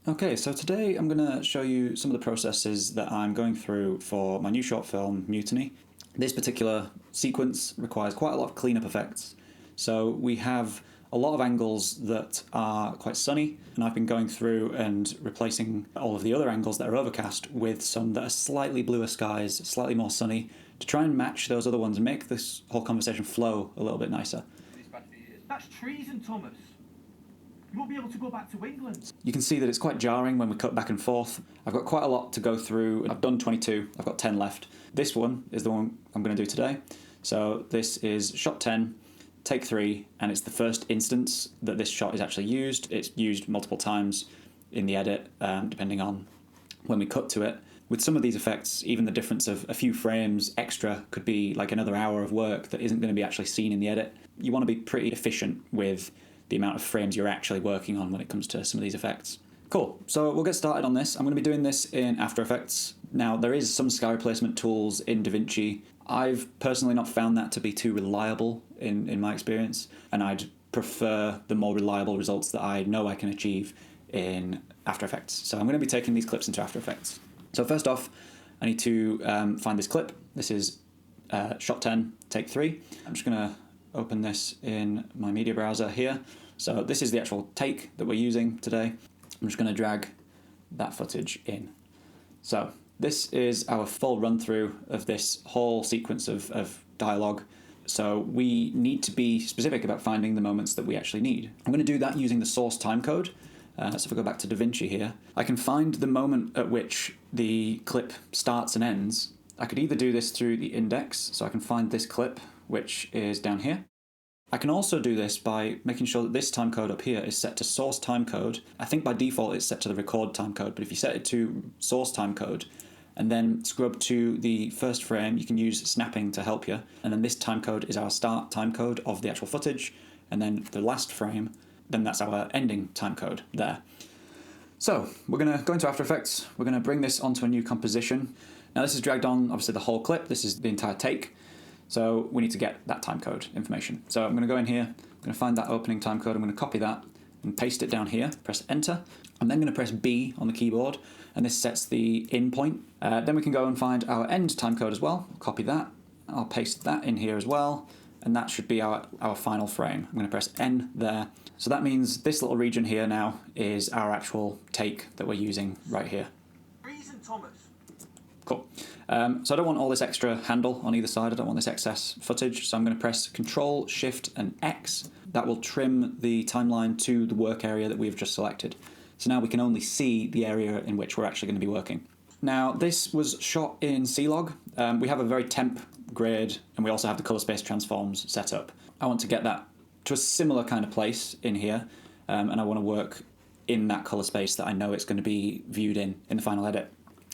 Okay, so today I'm going to show you some of the processes that I'm going through for my new short film, Mutiny. This particular sequence requires quite a lot of cleanup effects. So we have a lot of angles that are quite sunny, and I've been going through and replacing all of the other angles that are overcast with some that are slightly bluer skies, slightly more sunny, to try and match those other ones and make this whole conversation flow a little bit nicer. That's treason, Thomas. You won't be able to go back to England. You can see that it's quite jarring when we cut back and forth. I've got quite a lot to go through. I've done 22, I've got 10 left. This one is the one I'm going to do today. So this is shot 10, take 3, and it's the first instance that this shot is actually used. It's used multiple times in the edit, depending on when we cut to it. With some of these effects, even the difference of a few frames extra could be like another hour of work that isn't going to be actually seen in the edit. You want to be pretty efficient with the amount of frames you're actually working on when it comes to some of these effects. Cool, so we'll get started on this. I'm going to be doing this in After Effects. Now, there is some sky replacement tools in DaVinci. I've personally not found that to be too reliable in my experience, and I'd prefer the more reliable results that I know I can achieve in After Effects. So I'm going to be taking these clips into After Effects. So first off, I need to find this clip. This is shot 10, take 3. I'm just going to open this in my media browser here. So this is the actual take that we're using today. I'm just going to drag that footage in. So this is our full run through of this whole sequence of dialogue. So we need to be specific about finding the moments that we actually need. I'm going to do that using the source timecode. So if I go back to DaVinci here, I can find the moment at which the clip starts and ends. I could either do this through the index, so I can find this clip, which is down here. I can also do this by making sure that this timecode up here is set to source timecode. I think by default it's set to the record timecode, but if you set it to source timecode and then scrub to the first frame, you can use snapping to help you. And then this timecode is our start timecode of the actual footage, and then the last frame, then that's our ending timecode there. So we're going to go into After Effects. We're going to bring this onto a new composition. Now this is dragged on, obviously, the whole clip. This is the entire take. So we need to get that timecode information. So I'm going to go in here, I'm going to find that opening timecode, I'm going to copy that and paste it down here, press enter. I'm then going to press B on the keyboard, and this sets the in point. Then we can go and find our end timecode as well, copy that, I'll paste that in here as well, and that should be our final frame. I'm going to press N there. So that means this little region here now is our actual take that we're using right here. Treason, Thomas. Cool. So I don't want all this extra handle on either side. I don't want this excess footage. So I'm going to press Control, Shift, and X. That will trim the timeline to the work area that we've just selected. So now we can only see the area in which we're actually going to be working. Now, this was shot in C-Log. We have a very temp grade, and we also have the color space transforms set up. I want to get that to a similar kind of place in here, and I want to work in that color space that I know it's going to be viewed in the final edit.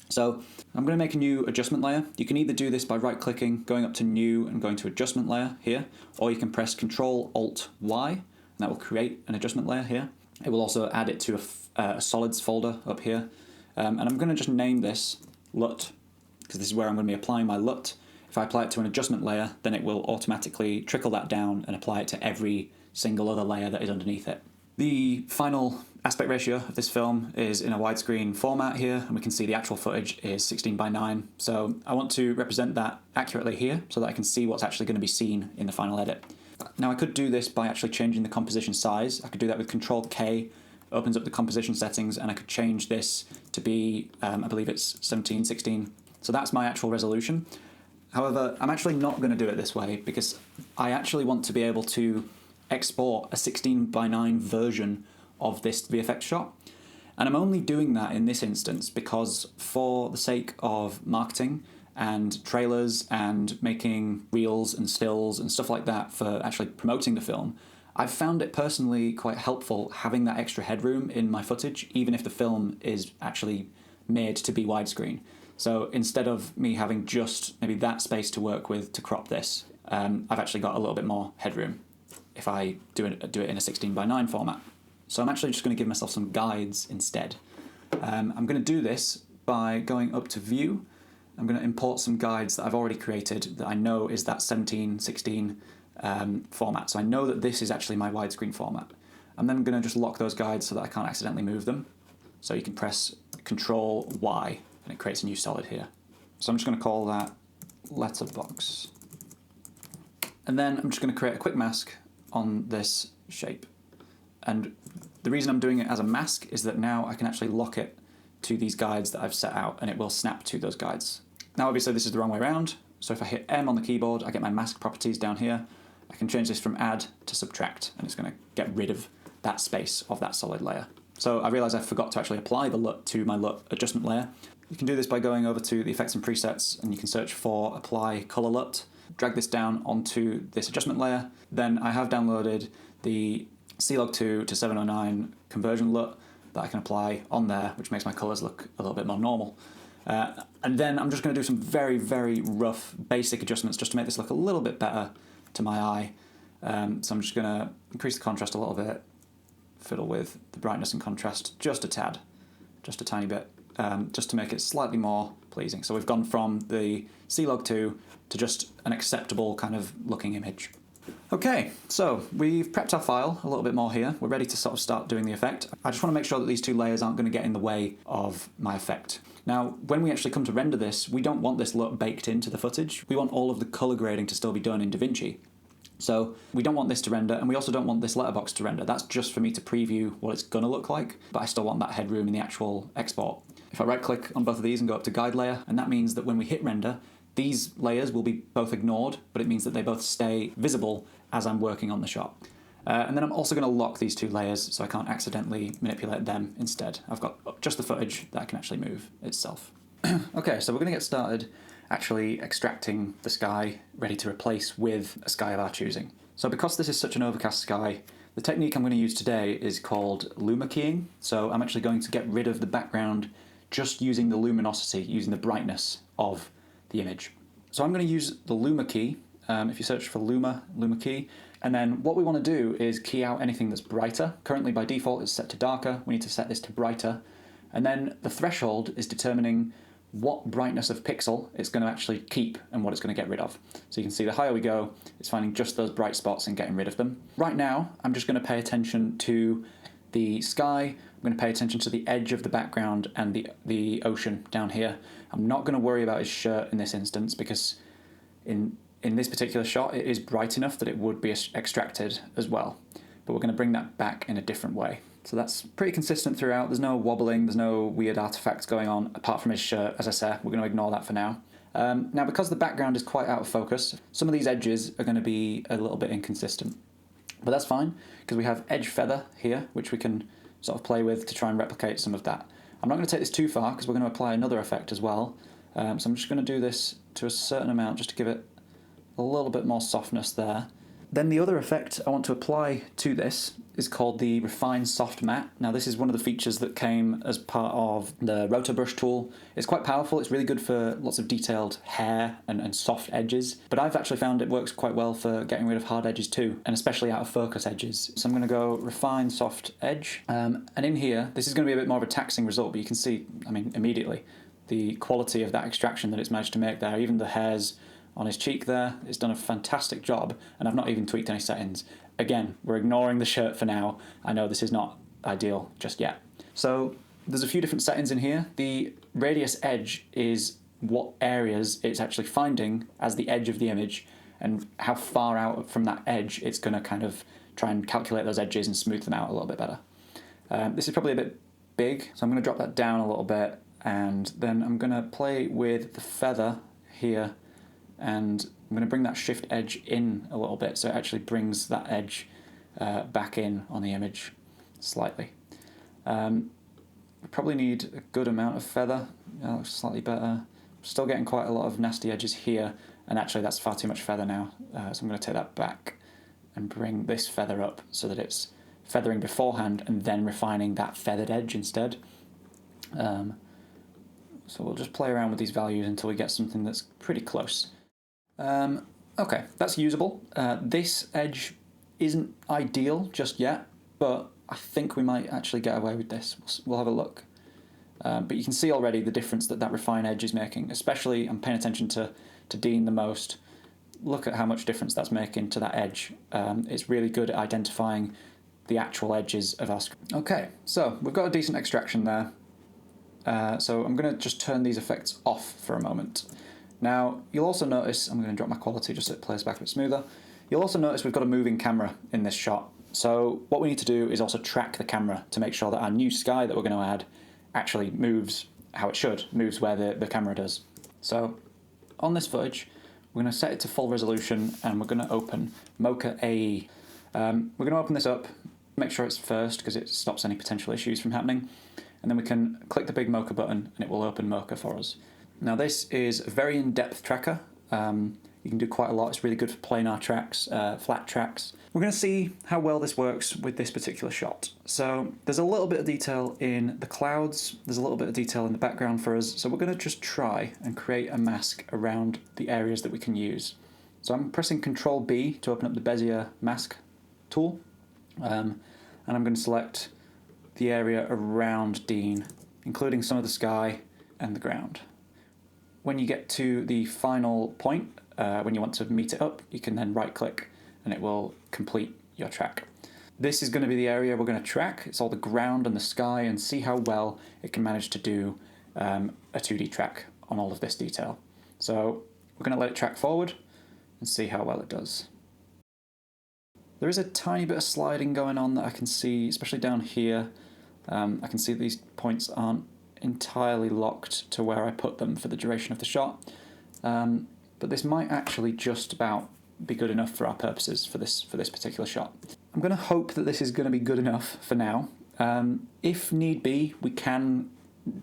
So I'm going to make a new adjustment layer. You can either do this by right-clicking, going up to New and going to Adjustment Layer here, or you can press Control-Alt-Y, and that will create an adjustment layer here. It will also add it to a solids folder up here. And I'm going to just name this LUT, because this is where I'm going to be applying my LUT. If I apply it to an adjustment layer, then it will automatically trickle that down and apply it to every single other layer that is underneath it. The final aspect ratio of this film is in a widescreen format here, and we can see the actual footage is 16:9. So I want to represent that accurately here so that I can see what's actually going to be seen in the final edit. Now I could do this by actually changing the composition size. I could do that with Control-K, opens up the composition settings, and I could change this to be, I believe it's 17:16. So that's my actual resolution. However, I'm actually not going to do it this way because I actually want to be able to export a 16:9 version of this VFX shot. And I'm only doing that in this instance because for the sake of marketing and trailers and making reels and stills and stuff like that for actually promoting the film, I've found it personally quite helpful having that extra headroom in my footage, even if the film is actually made to be widescreen. So instead of me having just maybe that space to work with to crop this, I've actually got a little bit more headroom if I do it in a 16:9 format. So I'm actually just going to give myself some guides instead. I'm going to do this by going up to View. I'm going to import some guides that I've already created that I know is that 17:16 format. So I know that this is actually my widescreen format. I'm then going to just lock those guides so that I can't accidentally move them. So you can press Control Y and it creates a new solid here. So I'm just going to call that letterbox. And then I'm just going to create a quick mask on this shape. And the reason I'm doing it as a mask is that now I can actually lock it to these guides that I've set out and it will snap to those guides. Now obviously this is the wrong way around, so if I hit M on the keyboard, I get my mask properties down here. I can change this from add to subtract, and it's going to get rid of that space of that solid layer. So I realise I forgot to actually apply the LUT to my LUT adjustment layer. You can do this by going over to the effects and presets, and you can search for apply color LUT, drag this down onto this adjustment layer. Then I have downloaded the C-Log2 to 709 conversion LUT that I can apply on there, which makes my colours look a little bit more normal. And then I'm just going to do some very, very rough basic adjustments just to make this look a little bit better to my eye. So I'm just going to increase the contrast a little bit, fiddle with the brightness and contrast just a tad, just a tiny bit, just to make it slightly more pleasing. So we've gone from the C-Log2 to just an acceptable kind of looking image. Okay, so we've prepped our file a little bit more here. We're ready to sort of start doing the effect. I just want to make sure that these two layers aren't going to get in the way of my effect. Now, when we actually come to render this, we don't want this look baked into the footage. We want all of the color grading to still be done in DaVinci. So we don't want this to render, and we also don't want this letterbox to render. That's just for me to preview what it's going to look like, but I still want that headroom in the actual export. If I right-click on both of these and go up to Guide Layer, and that means that when we hit render, these layers will be both ignored, but it means that they both stay visible as I'm working on the shot. And then I'm also going to lock these two layers so I can't accidentally manipulate them instead. I've got just the footage that I can actually move itself. Okay, so we're going to get started actually extracting the sky ready to replace with a sky of our choosing. So because this is such an overcast sky, the technique I'm going to use today is called luma keying. So I'm actually going to get rid of the background just using the luminosity, using the brightness of the image. So I'm going to use the luma key. If you search for luma key, and then what we want to do is key out anything that's brighter. Currently by default it's set to darker. We need to set this to brighter. And then the threshold is determining what brightness of pixel it's going to actually keep and what it's going to get rid of. So you can see the higher we go, it's finding just those bright spots and getting rid of them. Right now, I'm just going to pay attention to the sky. I'm going to pay attention to the edge of the background and the ocean down here. I'm not going to worry about his shirt in this instance because in this particular shot, it is bright enough that it would be extracted as well. But we're going to bring that back in a different way. So that's pretty consistent throughout. There's no wobbling, there's no weird artifacts going on, apart from his shirt, as I said. We're going to ignore that for now. Now, because the background is quite out of focus, some of these edges are going to be a little bit inconsistent. But that's fine, because we have edge feather here, which we can sort of play with to try and replicate some of that. I'm not going to take this too far, because we're going to apply another effect as well. So I'm just going to do this to a certain amount, just to give it a little bit more softness there. Then the other effect I want to apply to this is called the Refine Soft Matte. Now this is one of the features that came as part of the Roto Brush tool. It's quite powerful, it's really good for lots of detailed hair and soft edges, but I've actually found it works quite well for getting rid of hard edges too, and especially out of focus edges. So I'm going to go Refine Soft Edge, and in here, this is going to be a bit more of a taxing result, but you can see, I mean, immediately, the quality of that extraction that it's managed to make there. Even the hairs on his cheek there, it's done a fantastic job, and I've not even tweaked any settings. Again, we're ignoring the shirt for now. I know this is not ideal just yet. So there's a few different settings in here. The radius edge is what areas it's actually finding as the edge of the image, and how far out from that edge it's going to kind of try and calculate those edges and smooth them out a little bit better. This is probably a bit big, so I'm going to drop that down a little bit, and then I'm going to play with the feather here, and I'm going to bring that shift edge in a little bit so it actually brings that edge back in on the image slightly. We probably need a good amount of feather. That looks slightly better. Still getting quite a lot of nasty edges here, and actually that's far too much feather now, so I'm going to take that back and bring this feather up so that it's feathering beforehand and then refining that feathered edge instead. So we'll just play around with these values until we get something that's pretty close. Okay, that's usable. This edge isn't ideal just yet, but I think we might actually get away with this. We'll have a look. But you can see already the difference that refine edge is making, especially I'm paying attention to Dean the most. Look at how much difference that's making to that edge. It's really good at identifying the actual edges of our screen. Okay, so we've got a decent extraction there. So I'm going to just turn these effects off for a moment. Now, you'll also notice, I'm going to drop my quality just so it plays back a bit smoother. You'll also notice we've got a moving camera in this shot. So what we need to do is also track the camera to make sure that our new sky that we're going to add actually moves how it should, moves where the camera does. So on this footage, we're going to set it to full resolution and we're going to open Mocha AE. We're going to open this up, make sure it's first because it stops any potential issues from happening. And then we can click the big Mocha button and it will open Mocha for us. Now this is a very in-depth tracker. You can do quite a lot. It's really good for planar tracks, flat tracks. We're going to see how well this works with this particular shot. So there's a little bit of detail in the clouds. There's a little bit of detail in the background for us. So we're going to just try and create a mask around the areas that we can use. So I'm pressing Ctrl B to open up the Bezier mask tool. And I'm going to select the area around Dean, including some of the sky and the ground. When you get to the final point, when you want to meet it up, you can then right-click and it will complete your track. This is going to be the area we're going to track. It's all the ground and the sky, and see how well it can manage to do a 2D track on all of this detail. So we're going to let it track forward and see how well it does. There is a tiny bit of sliding going on that I can see, especially down here. I can see these points aren't entirely locked to where I put them for the duration of the shot. But this might actually just about be good enough for our purposes for this particular shot. I'm going to hope that this is going to be good enough for now. If need be, we can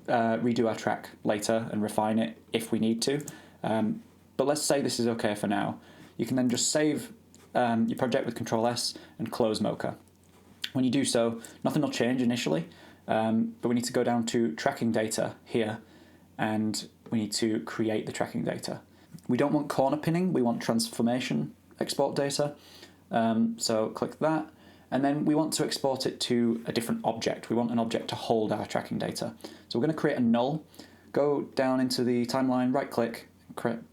redo our track later and refine it if we need to. But let's say this is okay for now. You can then just save your project with Ctrl S and close Mocha. When you do so, nothing will change initially, but we need to go down to tracking data here, and we need to create the tracking data. We don't want corner pinning, we want transformation export data. So click that, and then we want to export it to a different object. We want an object to hold our tracking data. So we're going to create a null, go down into the timeline, right click,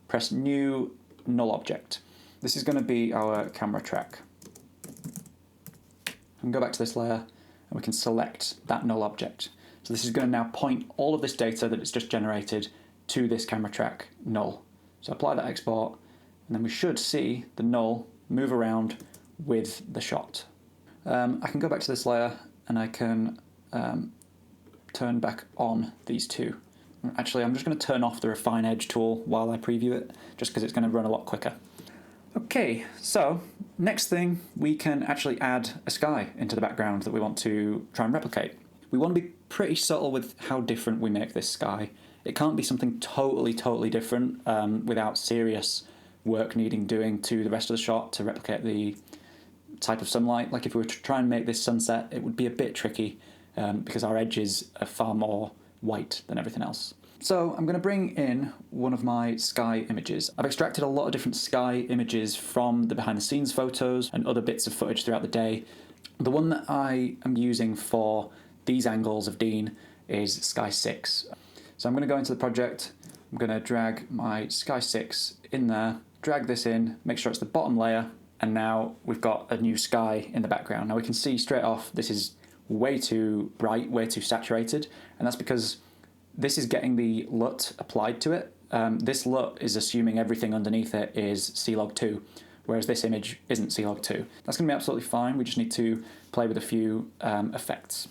press new null object. This is going to be our camera track. We can go back to this layer and we can select that null object. So this is going to now point all of this data that it's just generated to this camera track null. So apply that export, and then we should see the null move around with the shot. I can go back to this layer and I can turn back on these two. Actually, I'm just going to turn off the Refine Edge tool while I preview it, just because it's going to run a lot quicker. Okay, so next thing, we can actually add a sky into the background that we want to try and replicate. We want to be pretty subtle with how different we make this sky. It can't be something totally different without serious work needing doing to the rest of the shot to replicate the type of sunlight. Like if we were to try and make this sunset, it would be a bit tricky because our edges are far more white than everything else. So I'm going to bring in one of my sky images. I've extracted a lot of different sky images from the behind the scenes photos and other bits of footage throughout the day. The one that I am using for these angles of Dean is Sky 6. So I'm going to go into the project, I'm going to drag my Sky 6 in there, drag this in, make sure it's the bottom layer, and now we've got a new sky in the background. Now we can see straight off this is way too bright, way too saturated, and that's because this is getting the LUT applied to it. This LUT is assuming everything underneath it is C-Log 2, whereas this image isn't C-Log 2. That's going to be absolutely fine, we just need to play with a few effects.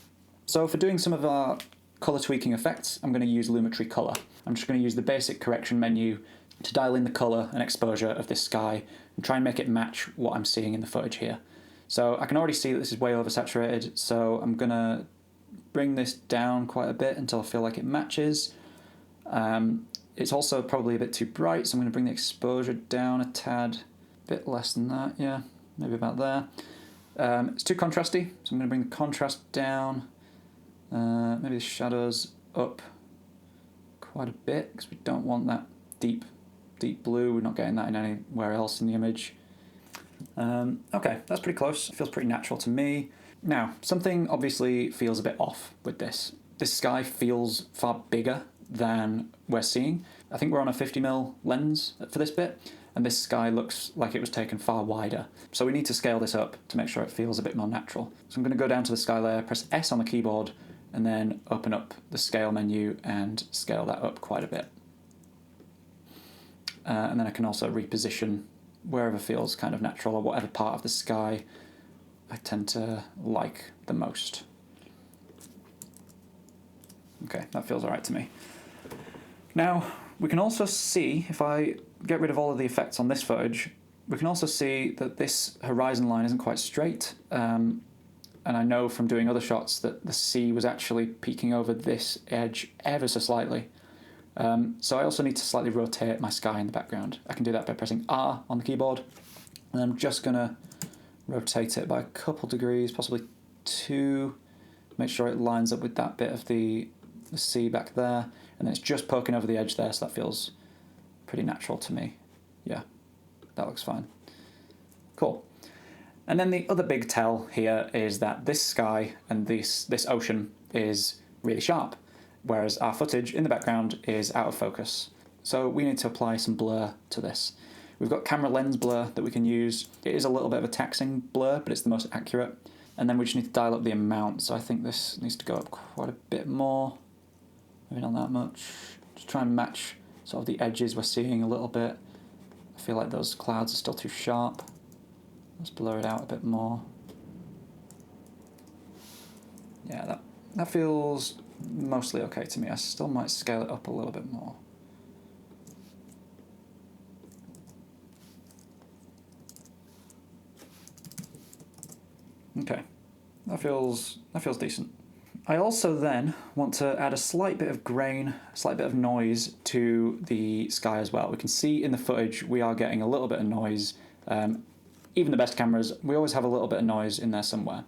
So for doing some of our color tweaking effects, I'm going to use Lumetri Color. I'm just going to use the basic correction menu to dial in the color and exposure of this sky and try and make it match what I'm seeing in the footage here. So I can already see that this is way oversaturated, so I'm going to bring this down quite a bit until I feel like it matches. It's also probably a bit too bright, so I'm going to bring the exposure down a tad, a bit less than that, yeah, maybe about there. It's too contrasty, so I'm going to bring the contrast down. Maybe the shadows up quite a bit because we don't want that deep blue. We're not getting that in anywhere else in the image. Okay, that's pretty close. It feels pretty natural to me. Now, something obviously feels a bit off with this. This sky feels far bigger than we're seeing. I think we're on a 50mm lens for this bit, and and this sky looks like it was taken far wider. So we need to scale this up to make sure it feels a bit more natural. So I'm going to go down to the sky layer, press S on the keyboard, and then open up the scale menu and scale that up quite a bit. And then I can also reposition wherever feels kind of natural, or whatever part of the sky I tend to like the most. Okay, that feels alright to me. Now, we can also see, if I get rid of all of the effects on this footage, we can also see that this horizon line isn't quite straight. And I know from doing other shots that the sea was actually peeking over this edge ever so slightly. So I also need to slightly rotate my sky in the background. I can do that by pressing R on the keyboard. And I'm just going to rotate it by a couple degrees, possibly 2. Make sure it lines up with that bit of the sea back there. And then it's just poking over the edge there, so that feels pretty natural to me. Yeah, that looks fine. Cool. And then the other big tell here is that this sky and this ocean is really sharp, whereas our footage in the background is out of focus. So we need to apply some blur to this. We've got camera lens blur that we can use. It is a little bit of a taxing blur, but it's the most accurate. And then we just need to dial up the amount. So I think this needs to go up quite a bit more. Maybe not that much. Just try and match sort of the edges we're seeing a little bit. I feel like those clouds are still too sharp. Let's blur it out a bit more. Yeah, that feels mostly okay to me. I still might scale it up a little bit more. Okay, that feels decent. I also then want to add a slight bit of grain, a slight bit of noise to the sky as well. We can see in the footage we are getting a little bit of noise. Even the best cameras, we always have a little bit of noise in there somewhere.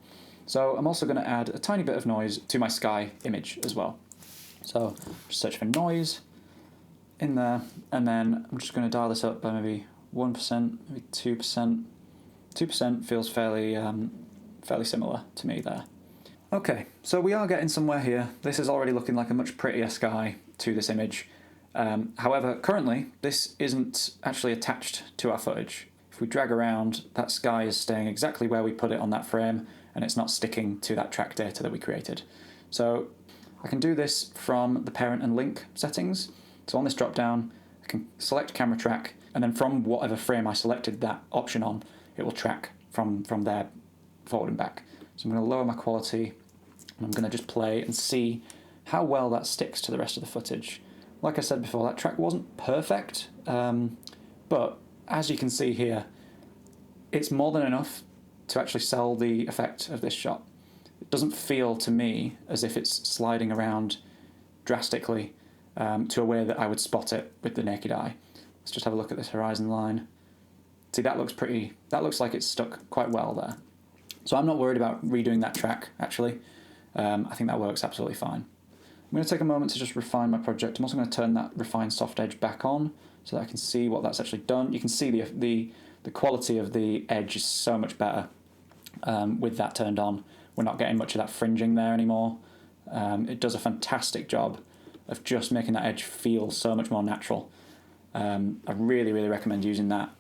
So I'm also going to add a tiny bit of noise to my sky image as well. So just search for noise in there, and then I'm just going to dial this up by maybe 1%, maybe 2%. 2% feels fairly similar to me there. Okay, so we are getting somewhere here. This is already looking like a much prettier sky to this image. However, currently, this isn't actually attached to our footage. If we drag around, that sky is staying exactly where we put it on that frame, and it's not sticking to that track data that we created. So I can do this from the parent and link settings. So on this drop down, I can select camera track, and then from whatever frame I selected that option on, it will track from there forward and back. So I'm going to lower my quality, and I'm going to just play and see how well that sticks to the rest of the footage. Like I said before, that track wasn't perfect, but as you can see here, it's more than enough to actually sell the effect of this shot. It doesn't feel to me as if it's sliding around drastically to a way that I would spot it with the naked eye. Let's just have a look at this horizon line. See, that looks like it's stuck quite well there. So I'm not worried about redoing that track, actually. I think that works absolutely fine. I'm going to take a moment to just refine my project. I'm also going to turn that refine soft edge back on so that I can see what that's actually done. You can see the quality of the edge is so much better with that turned on. We're not getting much of that fringing there anymore. It does a fantastic job of just making that edge feel so much more natural. I really, really recommend using that,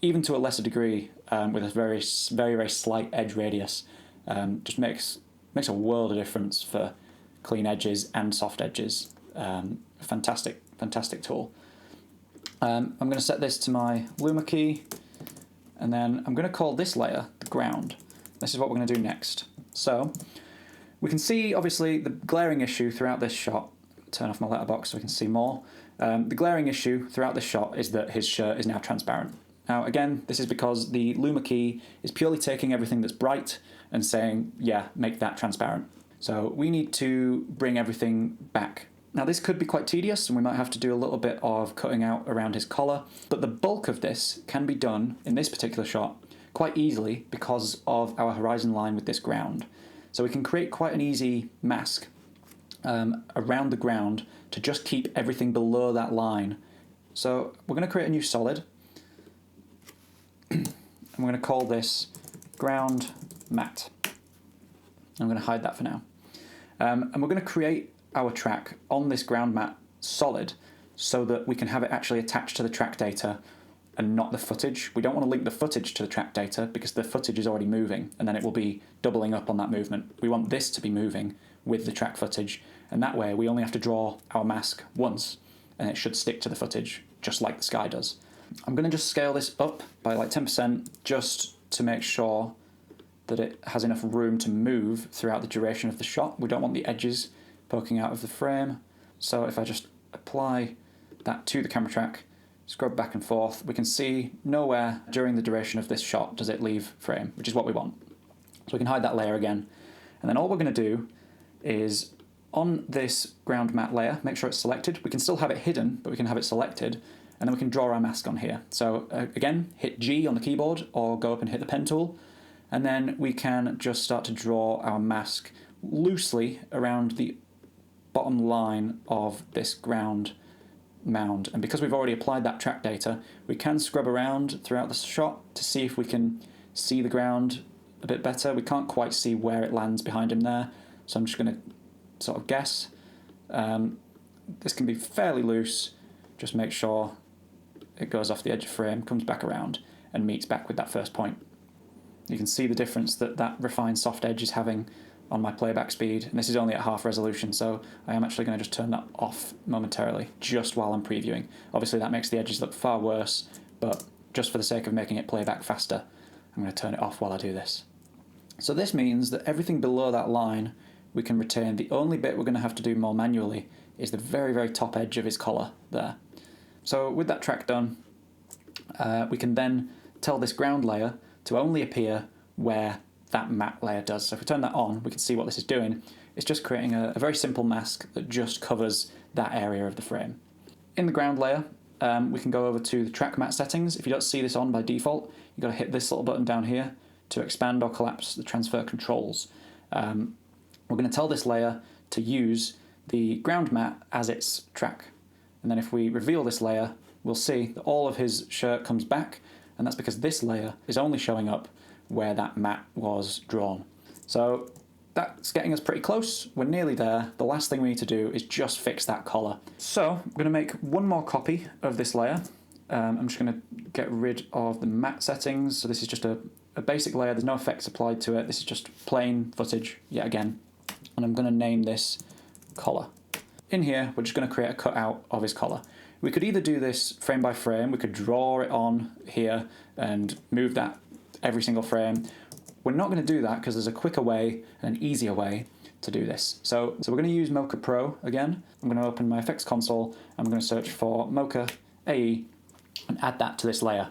even to a lesser degree, with a very, very, very slight edge radius. Just makes a world of difference for clean edges and soft edges. Fantastic, fantastic tool. I'm going to set this to my Luma key, and then I'm going to call this layer the ground. This is what we're going to do next. So we can see, obviously, the glaring issue throughout this shot. Turn off my letterbox so we can see more. The glaring issue throughout this shot is that his shirt is now transparent. Now, again, this is because the Luma key is purely taking everything that's bright and saying, yeah, make that transparent. So we need to bring everything back. Now, this could be quite tedious, and we might have to do a little bit of cutting out around his collar, but the bulk of this can be done in this particular shot quite easily because of our horizon line with this ground. So we can create quite an easy mask around the ground to just keep everything below that line. So we're going to create a new solid. I'm going to call this ground matte. I'm going to hide that for now. And we're going to create our track on this ground matte solid so that we can have it actually attached to the track data and not the footage. We don't want to link the footage to the track data because the footage is already moving and then it will be doubling up on that movement. We want this to be moving with the track footage, and that way we only have to draw our mask once and it should stick to the footage just like the sky does. I'm going to just scale this up by like 10% just to make sure that it has enough room to move throughout the duration of the shot. We don't want the edges poking out of the frame. So if I just apply that to the camera track, scrub back and forth, we can see nowhere during the duration of this shot does it leave frame, which is what we want. So we can hide that layer again. And then all we're going to do is on this ground matte layer, make sure it's selected. We can still have it hidden, but we can have it selected. And then we can draw our mask on here. So again, hit G on the keyboard or go up and hit the pen tool. And then we can just start to draw our mask loosely around the bottom line of this ground mound. And because we've already applied that track data, we can scrub around throughout the shot to see if we can see the ground a bit better. We can't quite see where it lands behind him there, so I'm just going to sort of guess. This can be fairly loose. Just make sure it goes off the edge of frame, comes back around, and meets back with that first point. You can see the difference that that refined soft edge is having on my playback speed, and this is only at half resolution, so I am actually going to just turn that off momentarily, just while I'm previewing. Obviously that makes the edges look far worse, but just for the sake of making it playback faster, I'm going to turn it off while I do this. So this means that everything below that line we can retain. The only bit we're going to have to do more manually is the very, very top edge of his collar there. So with that track done, we can then tell this ground layer to only appear where that matte layer does. So if we turn that on, we can see what this is doing. It's just creating a very simple mask that just covers that area of the frame. In the ground layer, we can go over to the track matte settings. If you don't see this on by default, you've got to hit this little button down here to expand or collapse the transfer controls. We're going to tell this layer to use the ground matte as its track. And then if we reveal this layer, we'll see that all of his shirt comes back, and that's because this layer is only showing up where that matte was drawn. So that's getting us pretty close. We're nearly there. The last thing we need to do is just fix that collar. So I'm going to make one more copy of this layer. I'm just going to get rid of the matte settings. So this is just a basic layer. There's no effects applied to it. This is just plain footage yet again. And I'm going to name this collar. In here, we're just going to create a cutout of his collar. We could either do this frame by frame, we could draw it on here and move that every single frame. We're not going to do that because there's a quicker way and an easier way to do this. So we're going to use Mocha Pro again. I'm going to open my effects console and I'm going to search for Mocha AE and add that to this layer.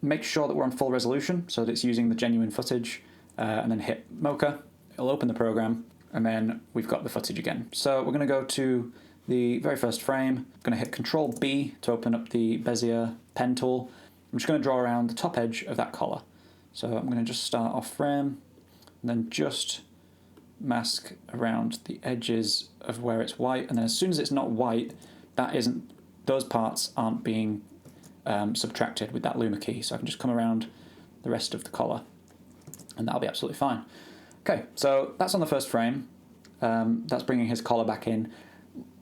Make sure that we're on full resolution so that it's using the genuine footage, and then hit Mocha. It'll open the program and then we've got the footage again. So we're going to go to the very first frame. I'm going to hit Control B to open up the Bezier pen tool. I'm just going to draw around the top edge of that collar. So I'm going to just start off frame and then just mask around the edges of where it's white, and then as soon as it's not white, those parts aren't being subtracted with that Luma key, so I can just come around the rest of the collar and that'll be absolutely fine. Okay, so that's on the first frame. That's bringing his collar back in.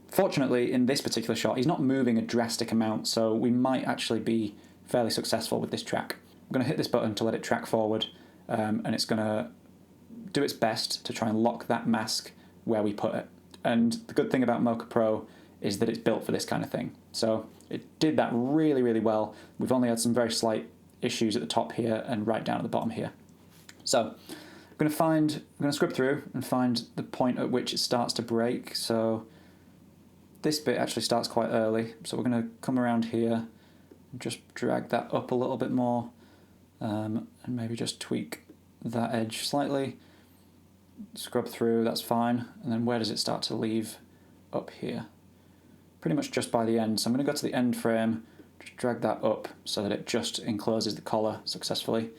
Fortunately, in this particular shot, he's not moving a drastic amount, so we might actually be fairly successful with this track. I'm going to hit this button to let it track forward, and it's going to do its best to try and lock that mask where we put it. And the good thing about Mocha Pro is that it's built for this kind of thing. So it did that really, really well. We've only had some very slight issues at the top here and right down at the bottom here. So I'm going to scrub through and find the point at which it starts to break. So this bit actually starts quite early. So we're going to come around here and just drag that up a little bit more, and maybe just tweak that edge slightly. Scrub through, that's fine. And then where does it start to leave? Up here. Pretty much just by the end. So I'm going to go to the end frame, just drag that up so that it just encloses the collar successfully.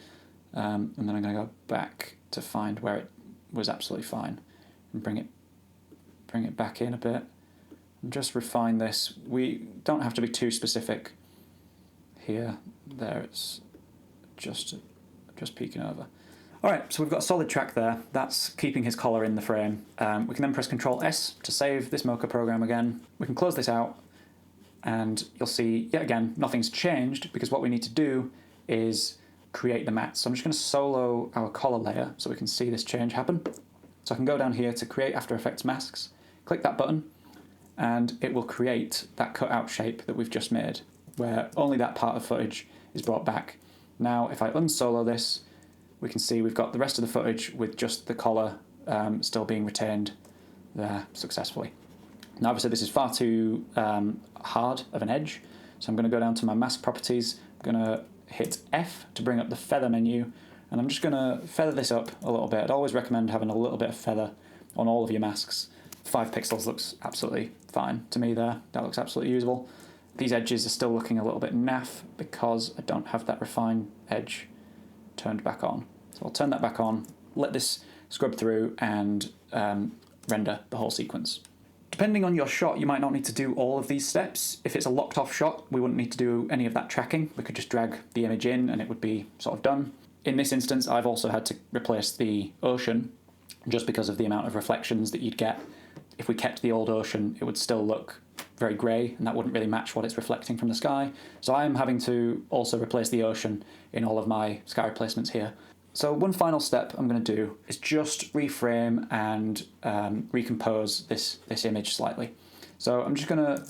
And then I'm going to go back to find where it was absolutely fine and bring it back in a bit and just refine this. We don't have to be too specific here. There, it's just peeking over. Alright, so we've got a solid track there. That's keeping his collar in the frame. We can then press Ctrl S to save this Mocha program again. We can close this out, and you'll see, yet again, nothing's changed because what we need to do is create the matte. So I'm just going to solo our collar layer so we can see this change happen. So I can go down here to create After Effects masks, click that button, and it will create that cutout shape that we've just made, where only that part of footage is brought back. Now, if I unsolo this, we can see we've got the rest of the footage with just the collar still being retained there successfully. Now, obviously, this is far too hard of an edge, so I'm going to go down to my mask properties. I'm going to hit F to bring up the feather menu, and I'm just going to feather this up a little bit. I'd always recommend having a little bit of feather on all of your masks. 5 pixels looks absolutely fine to me there. That looks absolutely usable. These edges are still looking a little bit naff because I don't have that refine edge turned back on. So I'll turn that back on, let this scrub through and render the whole sequence. Depending on your shot, you might not need to do all of these steps. If it's a locked off shot, we wouldn't need to do any of that tracking. We could just drag the image in and it would be sort of done. In this instance, I've also had to replace the ocean just because of the amount of reflections that you'd get. If we kept the old ocean, it would still look very grey, and that wouldn't really match what it's reflecting from the sky. So I am having to also replace the ocean in all of my sky replacements here. So one final step I'm going to do is just reframe and recompose this image slightly. So I'm just going to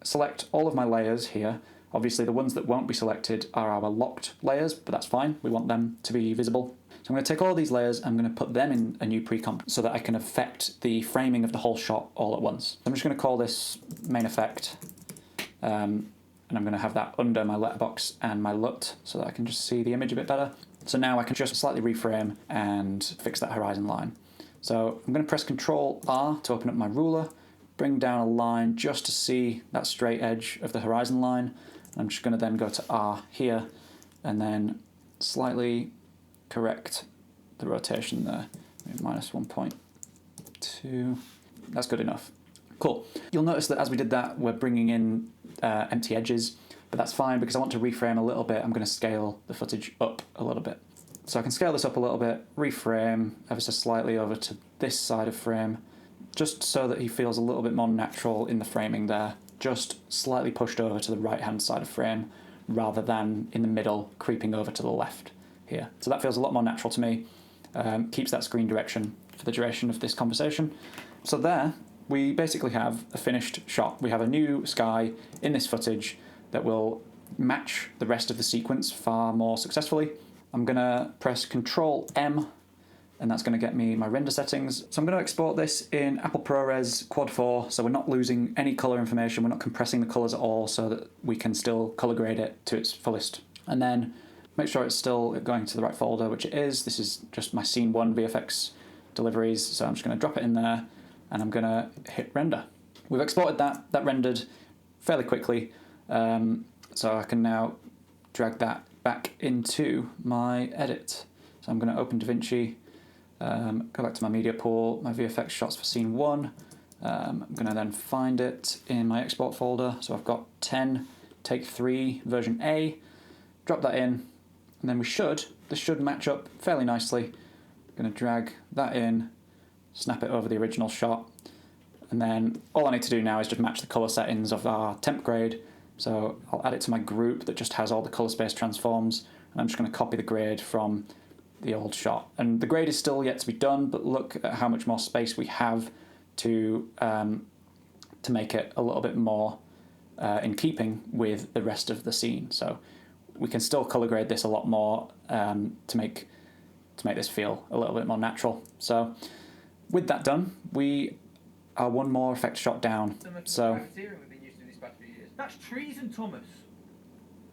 select all of my layers here. Obviously the ones that won't be selected are our locked layers, but that's fine. We want them to be visible. So I'm going to take all of these layers, I'm going to put them in a new pre-comp so that I can affect the framing of the whole shot all at once. I'm just going to call this main effect, and I'm going to have that under my letterbox and my LUT so that I can just see the image a bit better. So now I can just slightly reframe and fix that horizon line. So I'm going to press Ctrl R to open up my ruler, bring down a line just to see that straight edge of the horizon line. And I'm just going to then go to R here and then slightly correct the rotation there, maybe -1.2. That's good enough. Cool. You'll notice that as we did that, we're bringing in empty edges, but that's fine because I want to reframe a little bit. I'm going to scale the footage up a little bit. So I can scale this up a little bit, reframe ever so slightly over to this side of frame, just so that he feels a little bit more natural in the framing there, just slightly pushed over to the right-hand side of frame rather than in the middle, creeping over to the left here. So that feels a lot more natural to me, keeps that screen direction for the duration of this conversation. So there, we basically have a finished shot. We have a new sky in this footage that will match the rest of the sequence far more successfully. I'm going to press Ctrl M, and that's going to get me my render settings. So I'm going to export this in Apple ProRes Quad 4, so we're not losing any color information, we're not compressing the colors at all, so that we can still color grade it to its fullest. And then make sure it's still going to the right folder, which it is. This is just my Scene 1 VFX deliveries, so I'm just going to drop it in there, and I'm going to hit render. We've exported that rendered fairly quickly, so I can now drag that back into my edit. So I'm going to open DaVinci, go back to my media pool, my VFX shots for Scene 1. I'm going to then find it in my export folder. So I've got 10, take 3, version A, drop that in, and then this should match up fairly nicely. I'm going to drag that in, snap it over the original shot, and then all I need to do now is just match the color settings of our temp grade. So I'll add it to my group that just has all the color space transforms, and I'm just going to copy the grade from the old shot. And the grade is still yet to be done, but look at how much more space we have to make it a little bit more in keeping with the rest of the scene. So we can still color grade this a lot more to make this feel a little bit more natural. So with that done, we are one more effect shot down. So that's treason, Thomas.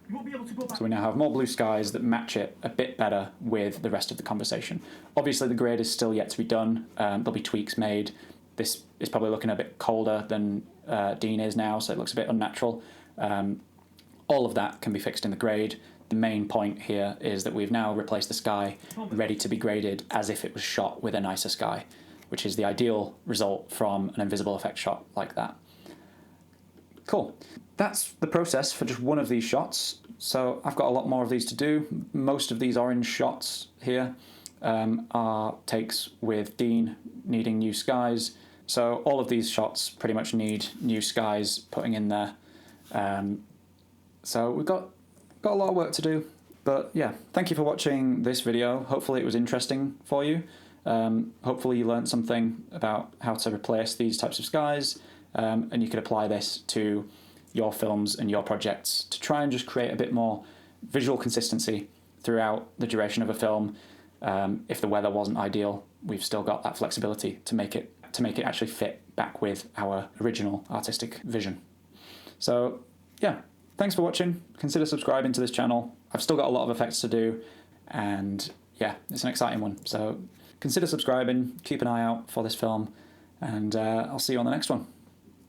You won't be able to go back. So we now have more blue skies that match it a bit better with the rest of the conversation. Obviously the grade is still yet to be done. There'll be tweaks made. This is probably looking a bit colder than Dean is now, so it looks a bit unnatural. All of that can be fixed in the grade. The main point here is that we've now replaced the sky ready to be graded as if it was shot with a nicer sky, which is the ideal result from an invisible effect shot like that. Cool. That's the process for just one of these shots. So I've got a lot more of these to do. Most of these orange shots here are takes with Dean needing new skies. So all of these shots pretty much need new skies putting in there. So we've got a lot of work to do. But yeah, thank you for watching this video. Hopefully it was interesting for you. Hopefully you learned something about how to replace these types of skies, and you could apply this to your films and your projects to try and just create a bit more visual consistency throughout the duration of a film. If the weather wasn't ideal, we've still got that flexibility to make it actually fit back with our original artistic vision. So yeah, thanks for watching. Consider subscribing to this channel. I've still got a lot of effects to do, and yeah, it's an exciting one. So consider subscribing, keep an eye out for this film, and I'll see you on the next one.